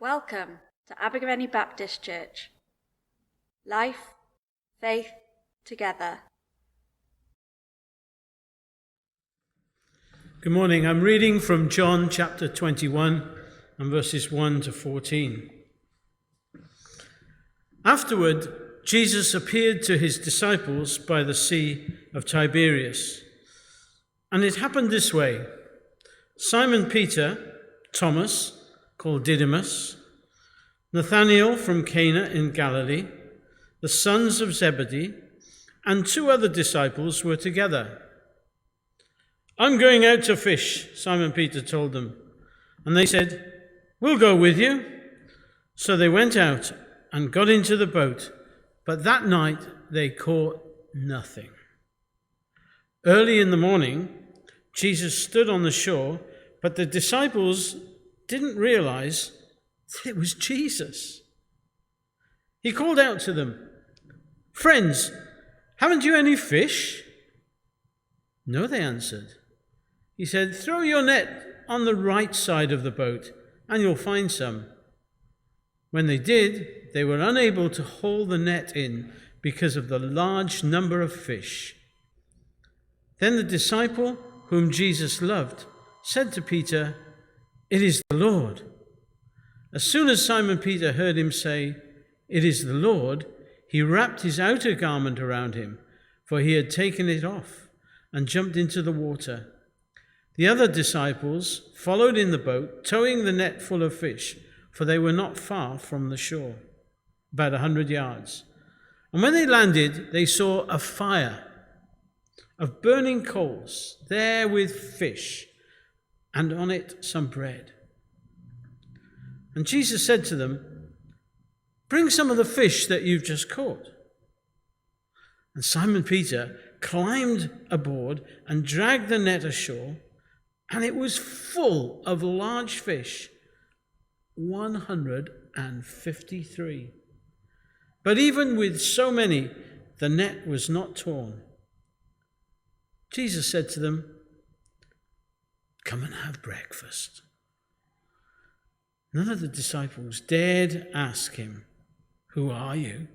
Welcome to Abergavenny Baptist Church. Life, faith, together. Good morning. I'm reading from John chapter 21 and verses 1 to 14. Afterward, Jesus appeared to his disciples by the Sea of Tiberias. And it happened this way. Simon Peter, Thomas, called Didymus, Nathanael from Cana in Galilee, the sons of Zebedee, and two other disciples were together. "I'm going out to fish," Simon Peter told them. And they said, "We'll go with you." So they went out and got into the boat, but that night they caught nothing. Early in the morning, Jesus stood on the shore, but the disciples didn't realize that it was Jesus. He called out to them, "Friends, haven't you any fish?" "No," they answered. He said, "Throw your net on the right side of the boat, and you'll find some." When they did, they were unable to haul the net in because of the large number of fish. Then the disciple whom Jesus loved said to Peter, "It is the Lord." As soon as Simon Peter heard him say, "It is the Lord," he wrapped his outer garment around him, for he had taken it off, and jumped into the water. The other disciples followed in the boat, towing the net full of fish, for they were not far from the shore, about 100 yards. And when they landed, they saw a fire of burning coals there with fish, and on it some bread. And Jesus said to them, "Bring some of the fish that you've just caught." And Simon Peter climbed aboard and dragged the net ashore, and it was full of large fish, 153. But even with so many, the net was not torn. Jesus said to them, "Come and have breakfast." None of the disciples dared ask him, "Who are you?"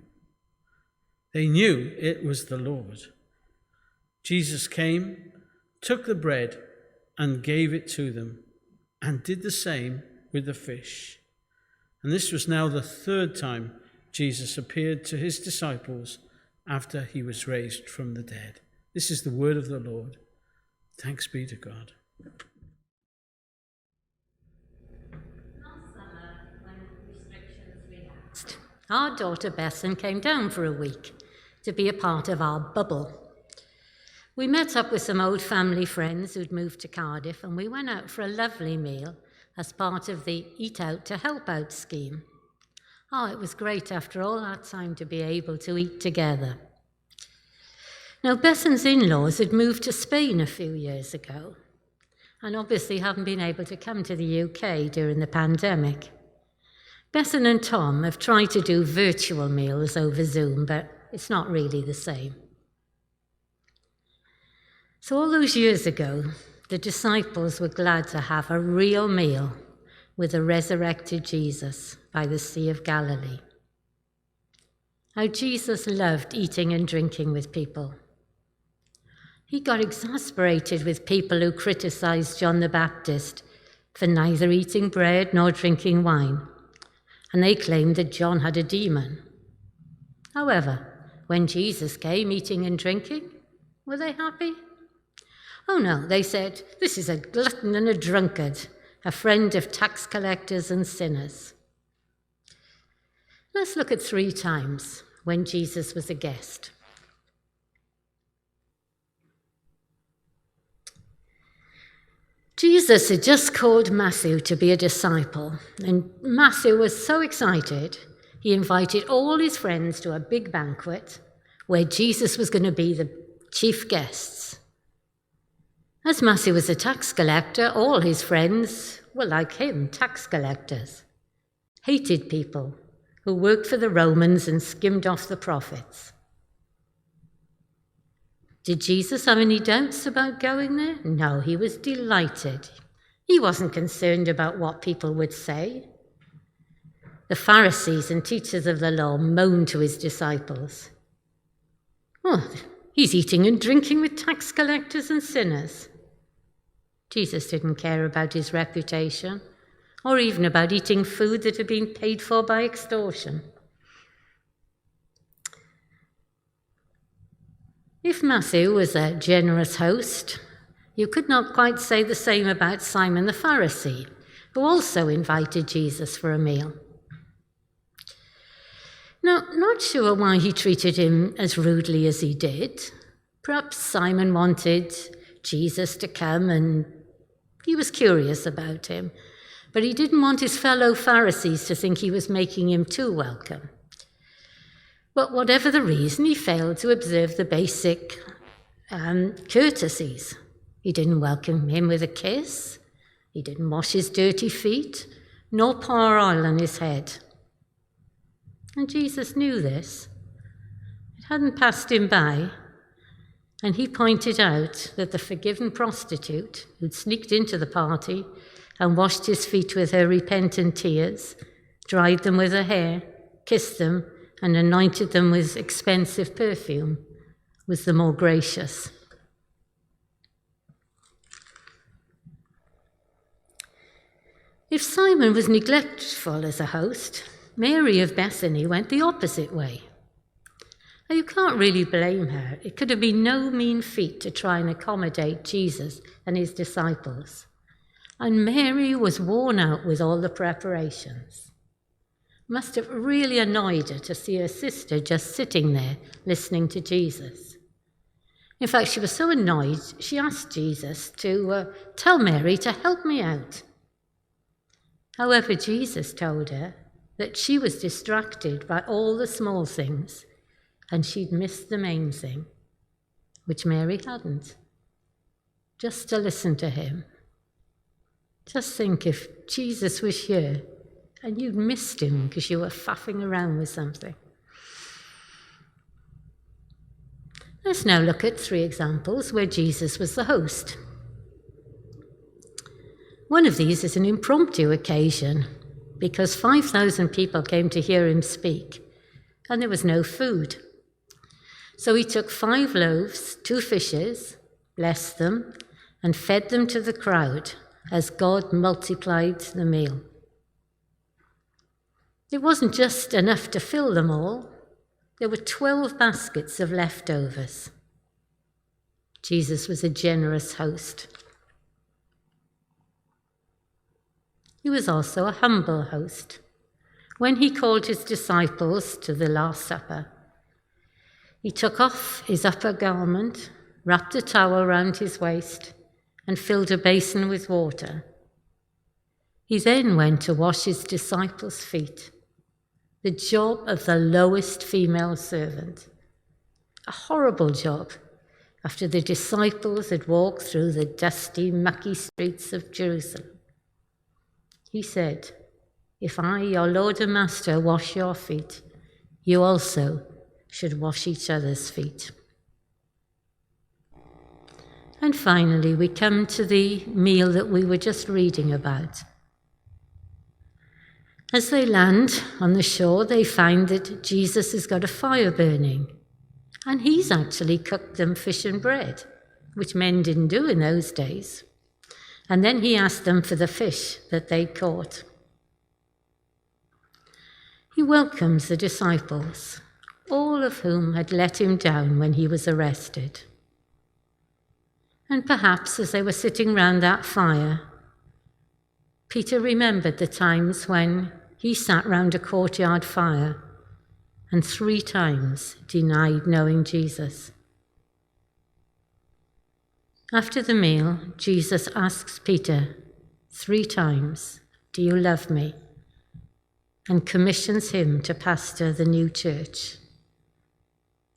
They knew it was the Lord. Jesus came, took the bread, and gave it to them, and did the same with the fish. And this was now the third time Jesus appeared to his disciples after he was raised from the dead. This is the word of the Lord. Thanks be to God. Last summer, when restrictions relaxed, our daughter Besson came down for a week to be a part of our bubble. We met up with some old family friends who'd moved to Cardiff, and we went out for a lovely meal as part of the Eat Out to Help Out scheme. Oh, it was great after all that time to be able to eat together. Now, Besson's in-laws had moved to Spain a few years ago, and obviously haven't been able to come to the UK during the pandemic. Besson and Tom have tried to do virtual meals over Zoom, but it's not really the same. So all those years ago, the disciples were glad to have a real meal with the resurrected Jesus by the Sea of Galilee. How Jesus loved eating and drinking with people. He got exasperated with people who criticized John the Baptist for neither eating bread nor drinking wine, and they claimed that John had a demon. However, when Jesus came eating and drinking, were they happy? Oh no, they said, "This is a glutton and a drunkard, a friend of tax collectors and sinners." Let's look at 3 times when Jesus was a guest. Jesus had just called Matthew to be a disciple, and Matthew was so excited, he invited all his friends to a big banquet where Jesus was going to be the chief guests. As Matthew was a tax collector, all his friends were like him, tax collectors, hated people who worked for the Romans and skimmed off the profits. Did Jesus have any doubts about going there? No, he was delighted. He wasn't concerned about what people would say. the Pharisees and teachers of the law moaned to his disciples, "Oh, he's eating and drinking with tax collectors and sinners." Jesus didn't care about his reputation, or even about eating food that had been paid for by extortion. If Matthew was a generous host, you could not quite say the same about Simon the Pharisee, who also invited Jesus for a meal. Now, not sure why he treated him as rudely as he did. Perhaps Simon wanted Jesus to come and he was curious about him, but he didn't want his fellow Pharisees to think he was making him too welcome. But whatever the reason, he failed to observe the basic courtesies. He didn't welcome him with a kiss. He didn't wash his dirty feet, nor pour oil on his head. And Jesus knew this. It hadn't passed him by. And he pointed out that the forgiven prostitute who'd sneaked into the party and washed his feet with her repentant tears, dried them with her hair, kissed them, and anointed them with expensive perfume, was the more gracious. If Simon was neglectful as a host, Mary of Bethany went the opposite way. Now, you can't really blame her. It could have been no mean feat to try and accommodate Jesus and his disciples. And Mary was worn out with all the preparations. Must have really annoyed her to see her sister just sitting there listening to Jesus. In fact, she was so annoyed, she asked Jesus to tell Mary to help me out. However, Jesus told her that she was distracted by all the small things and she'd missed the main thing, which Mary hadn't. Just to listen to him. Just think if Jesus was here and you'd missed him because you were faffing around with something. Let's now look at 3 examples where Jesus was the host. One of these is an impromptu occasion because 5,000 people came to hear him speak and there was no food. So he took 5 loaves, 2 fishes, blessed them, and fed them to the crowd as God multiplied the meal. It wasn't just enough to fill them all. There were 12 baskets of leftovers. Jesus was a generous host. He was also a humble host. When he called his disciples to the Last Supper, he took off his upper garment, wrapped a towel round his waist, and filled a basin with water. He then went to wash his disciples' feet, the job of the lowest female servant. A horrible job after the disciples had walked through the dusty, mucky streets of Jerusalem. He said, "If I, your Lord and Master, wash your feet, you also should wash each other's feet." And finally, we come to the meal that we were just reading about. As they land on the shore, they find that Jesus has got a fire burning, and he's actually cooked them fish and bread, which men didn't do in those days. And then he asked them for the fish that they'd caught. He welcomes the disciples, all of whom had let him down when he was arrested. And perhaps as they were sitting round that fire, Peter remembered the times when he sat round a courtyard fire and 3 times denied knowing Jesus. After the meal, Jesus asks Peter 3 times, "Do you love me?" and commissions him to pastor the new church.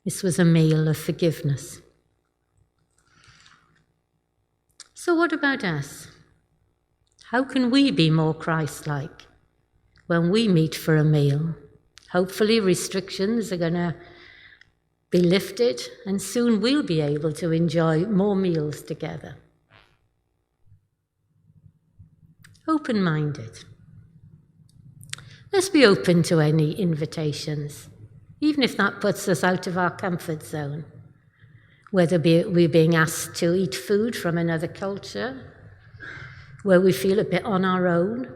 This was a meal of forgiveness. So what about us? How can we be more Christ-like when we meet for a meal? Hopefully restrictions are going to be lifted and soon we'll be able to enjoy more meals together. Open-minded. Let's be open to any invitations, even if that puts us out of our comfort zone, whether we're being asked to eat food from another culture, where we feel a bit on our own,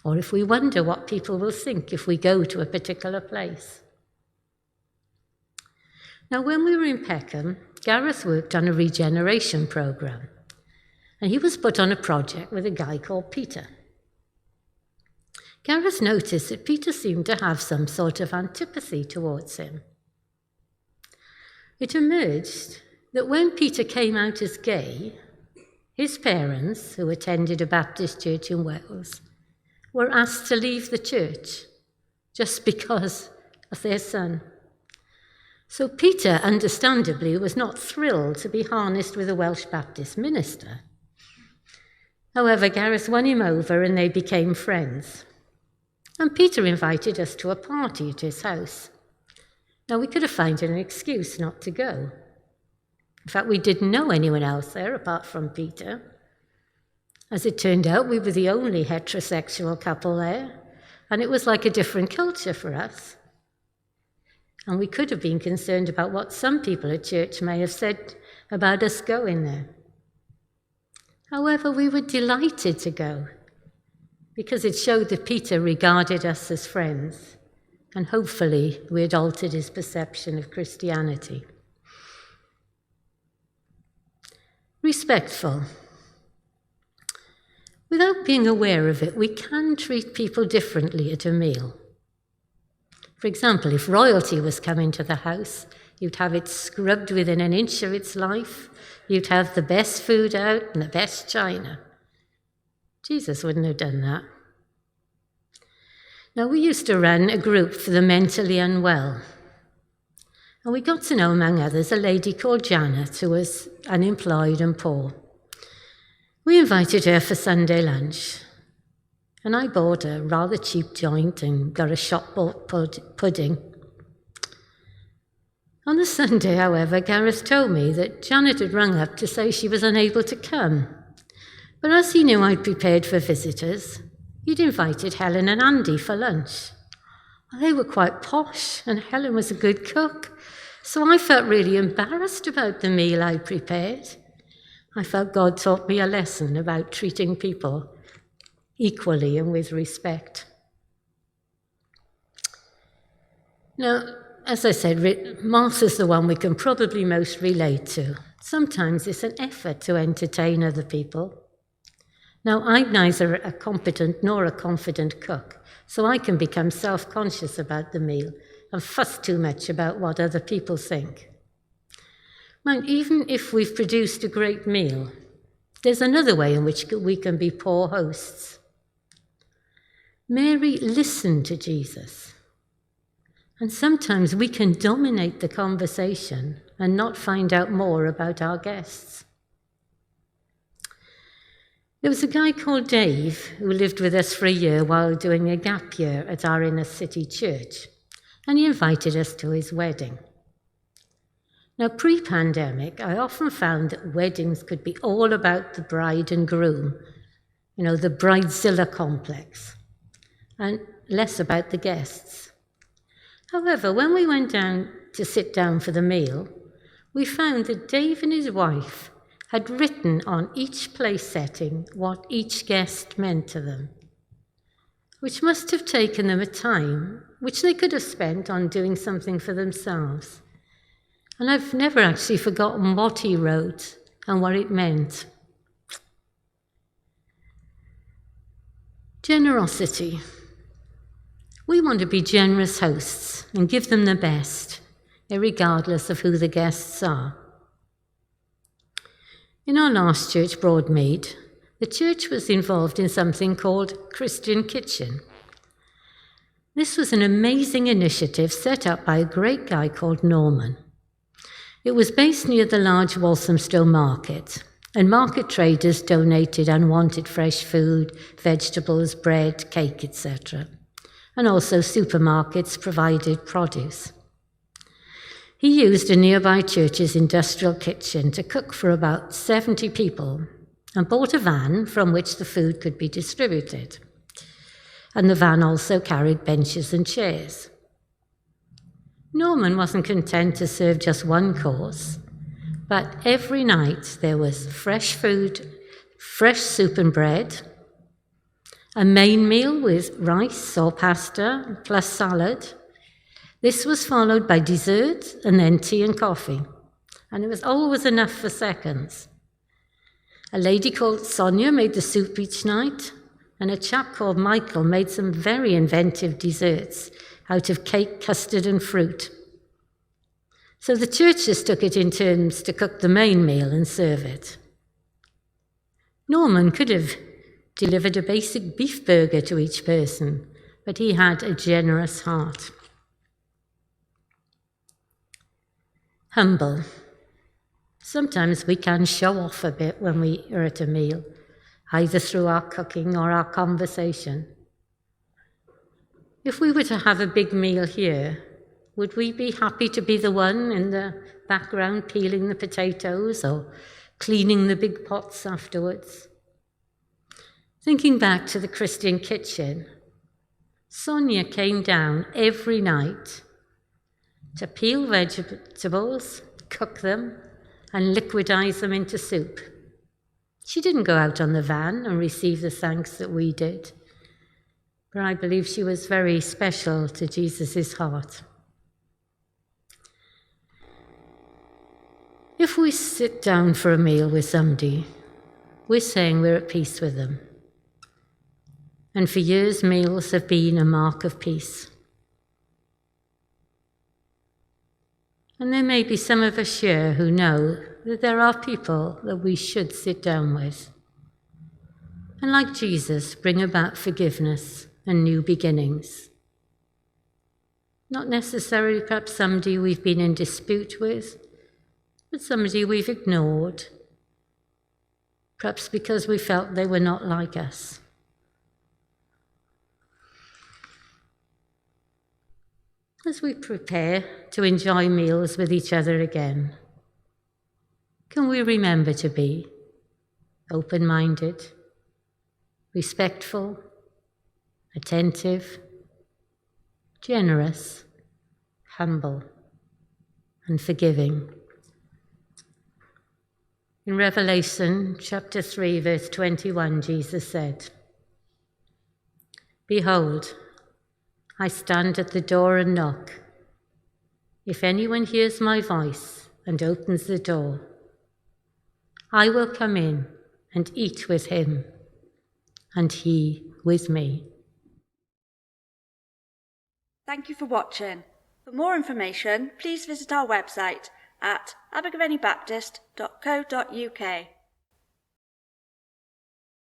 or if we wonder what people will think if we go to a particular place. Now, when we were in Peckham, Gareth worked on a regeneration program, and he was put on a project with a guy called Peter. Gareth noticed that Peter seemed to have some sort of antipathy towards him. It emerged that when Peter came out as gay, his parents, who attended a Baptist church in Wales, were asked to leave the church just because of their son. So Peter, understandably, was not thrilled to be harnessed with a Welsh Baptist minister. However, Gareth won him over and they became friends. And Peter invited us to a party at his house. Now, we could have found an excuse not to go. In fact, we didn't know anyone else there apart from Peter. As it turned out, we were the only heterosexual couple there, and it was like a different culture for us. And we could have been concerned about what some people at church may have said about us going there. However, we were delighted to go, because it showed that Peter regarded us as friends, and hopefully we had altered his perception of Christianity. Respectful. Without being aware of it, we can treat people differently at a meal. For example, if royalty was coming to the house, you'd have it scrubbed within an inch of its life, you'd have the best food out and the best china. Jesus wouldn't have done that. Now, we used to run a group for the mentally unwell. And we got to know, among others, a lady called Janet, who was unemployed and poor. We invited her for Sunday lunch. And I bought a rather cheap joint and got a shop-bought pudding. On the Sunday, however, Gareth told me that Janet had rung up to say she was unable to come. But as he knew I'd prepared for visitors, he'd invited Helen and Andy for lunch. Well, they were quite posh, and Helen was a good cook, so I felt really embarrassed about the meal I'd prepared. I felt God taught me a lesson about treating people equally and with respect. Now, as I said, Martha's the one we can probably most relate to. Sometimes it's an effort to entertain other people. Now, I'm neither a competent nor a confident cook, so I can become self-conscious about the meal and fuss too much about what other people think. Mind, even if we've produced a great meal, there's another way in which we can be poor hosts. Mary listened to Jesus, and sometimes we can dominate the conversation and not find out more about our guests. There was a guy called Dave who lived with us for a year while doing a gap year at our inner city church, and he invited us to his wedding. Now, pre-pandemic, I often found that weddings could be all about the bride and groom, the bridezilla complex, and less about the guests. However, when we went down to sit down for the meal, we found that Dave and his wife had written on each place setting what each guest meant to them, which must have taken them a time which they could have spent on doing something for themselves. And I've never actually forgotten what he wrote and what it meant. Generosity. We want to be generous hosts and give them the best, regardless of who the guests are. In our last church, Broadmead, the church was involved in something called Christian Kitchen. This was an amazing initiative set up by a great guy called Norman. It was based near the large Walthamstow market, and market traders donated unwanted fresh food, vegetables, bread, cake, etc. And also supermarkets provided produce. He used a nearby church's industrial kitchen to cook for about 70 people and bought a van from which the food could be distributed. and the van also carried benches and chairs. Norman wasn't content to serve just one course, but every night there was fresh food, fresh soup and bread, a main meal with rice or pasta plus salad. This was followed by dessert and then tea and coffee, and it was always enough for seconds. A lady called Sonia made the soup each night, and a chap called Michael made some very inventive desserts out of cake, custard and fruit. So the churches took it in turns to cook the main meal and serve it. Norman could have delivered a basic beef burger to each person, but he had a generous heart. Humble. Sometimes we can show off a bit when we are at a meal, either through our cooking or our conversation. If we were to have a big meal here, would we be happy to be the one in the background peeling the potatoes or cleaning the big pots afterwards? Thinking back to the Christian kitchen, Sonia came down every night to peel vegetables, cook them, and liquidize them into soup. She didn't go out on the van and receive the thanks that we did, but I believe she was very special to Jesus' heart. If we sit down for a meal with somebody, we're saying we're at peace with them. And for years, meals have been a mark of peace. And there may be some of us here who know that there are people that we should sit down with. And like Jesus, bring about forgiveness and new beginnings. Not necessarily perhaps somebody we've been in dispute with, but somebody we've ignored, perhaps because we felt they were not like us. As we prepare to enjoy meals with each other again, can we remember to be open-minded, respectful, attentive, generous, humble, and forgiving? In Revelation chapter 3, verse 21, Jesus said, "Behold, I stand at the door and knock. If anyone hears my voice and opens the door, I will come in and eat with him, and he with me." Thank you for watching. For more information, please visit our website at abergavennybaptist.co.uk.